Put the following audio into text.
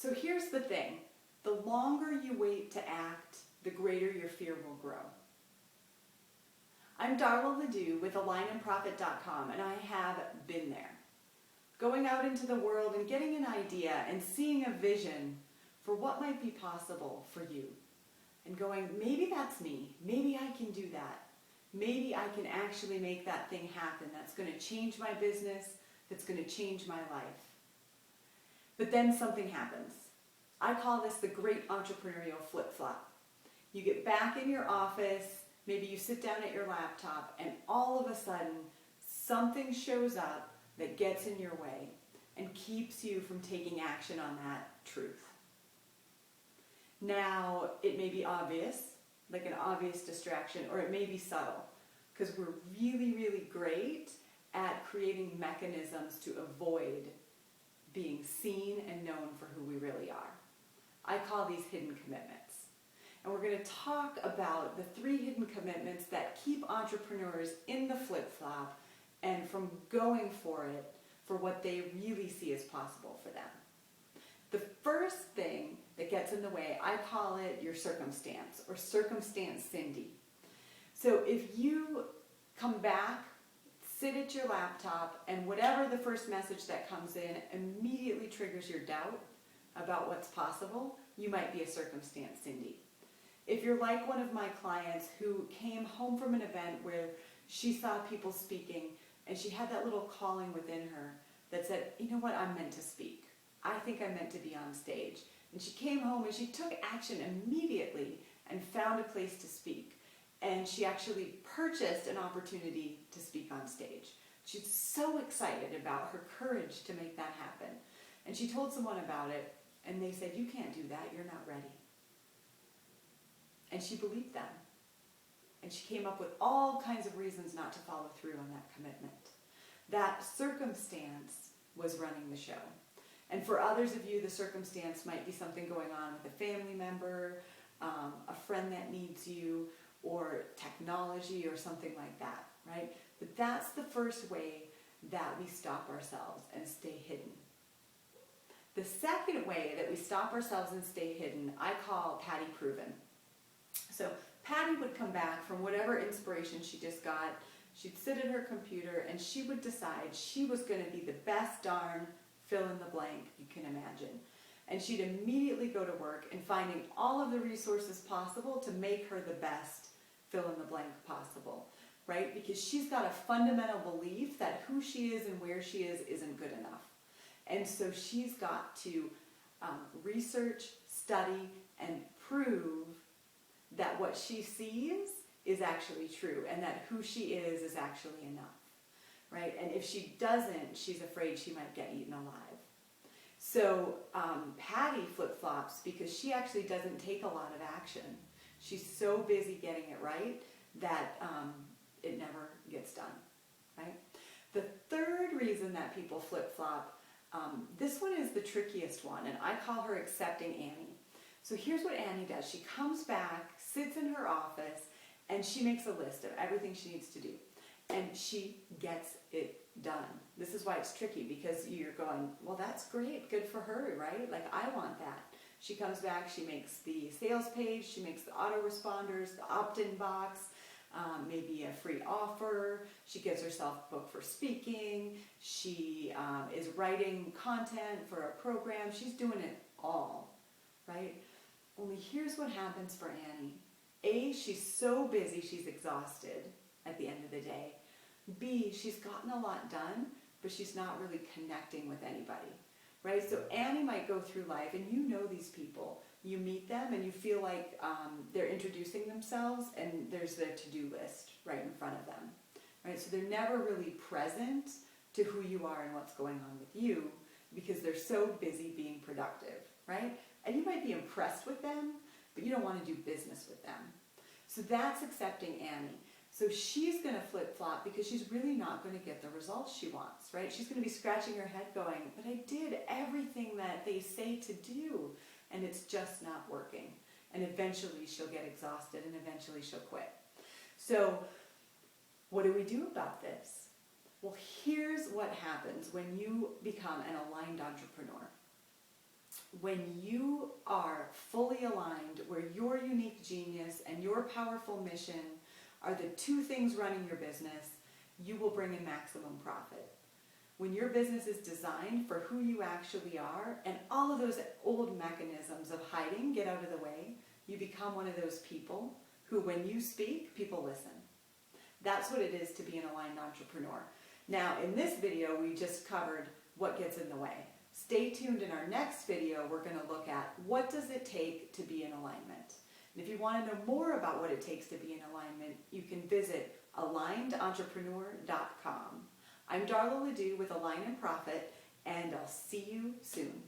So here's the thing. The longer you wait to act, the greater your fear will grow. I'm Darla LeDoux with AlignandProfit.com, and I have been there. Going out into the world and getting an idea and seeing a vision for what might be possible for you. And going, maybe that's me. Maybe I can do that. Maybe I can actually make that thing happen. That's going to change my business. That's going to change my life. But then something happens. I call this the great entrepreneurial flip-flop. You get back in your office, maybe you sit down at your laptop, and all of a sudden something shows up that gets in your way and keeps you from taking action on that truth. Now, it may be obvious, like an obvious distraction, or it may be subtle, because we're really, really great at creating mechanisms to avoid being seen and known for who we really are. I call these hidden commitments. And we're going to talk about the 3 hidden commitments that keep entrepreneurs in the flip-flop and from going for it for what they really see as possible for them. The first thing that gets in the way, I call it your circumstance, or circumstance Cindy. So if you come back, sit at your laptop, and whatever the first message that comes in immediately triggers your doubt about what's possible, you might be a circumstance Cindy. If you're like one of my clients who came home from an event where she saw people speaking and she had that little calling within her that said, you know what, I'm meant to speak. I think I'm meant to be on stage. And she came home and she took action immediately and found a place to speak. And she actually purchased an opportunity to speak on stage. She's so excited about her courage to make that happen. And she told someone about it, and they said, you can't do that, you're not ready. And she believed them. And she came up with all kinds of reasons not to follow through on that commitment. That circumstance was running the show. And for others of you, the circumstance might be something going on with a family member, a friend that needs you, or technology or something like that, right? But that's the first way that we stop ourselves and stay hidden. The second way that we stop ourselves and stay hidden, I call Patty Proven. So Patty would come back from whatever inspiration she just got, she'd sit at her computer and she would decide she was going to be the best darn fill in the blank you can imagine. And she'd immediately go to work and finding all of the resources possible to make her the best fill in the blank possible, right? Because she's got a fundamental belief that who she is and where she is isn't good enough. And so she's got to research, study, and prove that what she sees is actually true and that who she is actually enough, right? And if she doesn't, she's afraid she might get eaten alive. So Patty flip-flops because she actually doesn't take a lot of action. She's so busy getting it right that it never gets done, right? The third reason that people flip-flop, this one is the trickiest one, and I call her accepting Annie. So here's what Annie does. She comes back, sits in her office, and she makes a list of everything she needs to do. And she gets it done. This is why it's tricky, because you're going, well, that's great, good for her, right? Like, I want that. She comes back, she makes the sales page, she makes the autoresponders, the opt-in box, maybe a free offer. She gets herself booked for speaking. She is writing content for a program. She's doing it all, right? Only here's what happens for Annie. A, she's so busy, she's exhausted at the end of the day. B, she's gotten a lot done, but she's not really connecting with anybody, right? So Annie might go through life, and you know these people. You meet them, and you feel like they're introducing themselves, and there's their to-do list right in front of them, right? So they're never really present to who you are and what's going on with you because they're so busy being productive, right? And you might be impressed with them, but you don't want to do business with them. So that's accepting Annie. So she's going to flip-flop because she's really not going to get the results she wants, right? She's going to be scratching her head going, but I did everything that they say to do, and it's just not working. And eventually she'll get exhausted, and eventually she'll quit. So what do we do about this? Well, here's what happens when you become an aligned entrepreneur. when you are fully aligned, where your unique genius and your powerful mission are the two things running your business, you will bring in maximum profit. When your business is designed for who you actually are and all of those old mechanisms of hiding get out of the way, you become one of those people who, when you speak, people listen. That's what it is to be an aligned entrepreneur. Now, in this video, we just covered what gets in the way. Stay tuned. In our next video, we're going to look at what does it take to be in alignment. And if you want to know more about what it takes to be in alignment, you can visit alignedentrepreneur.com. I'm Darla LeDoux with Align and Profit, and I'll see you soon.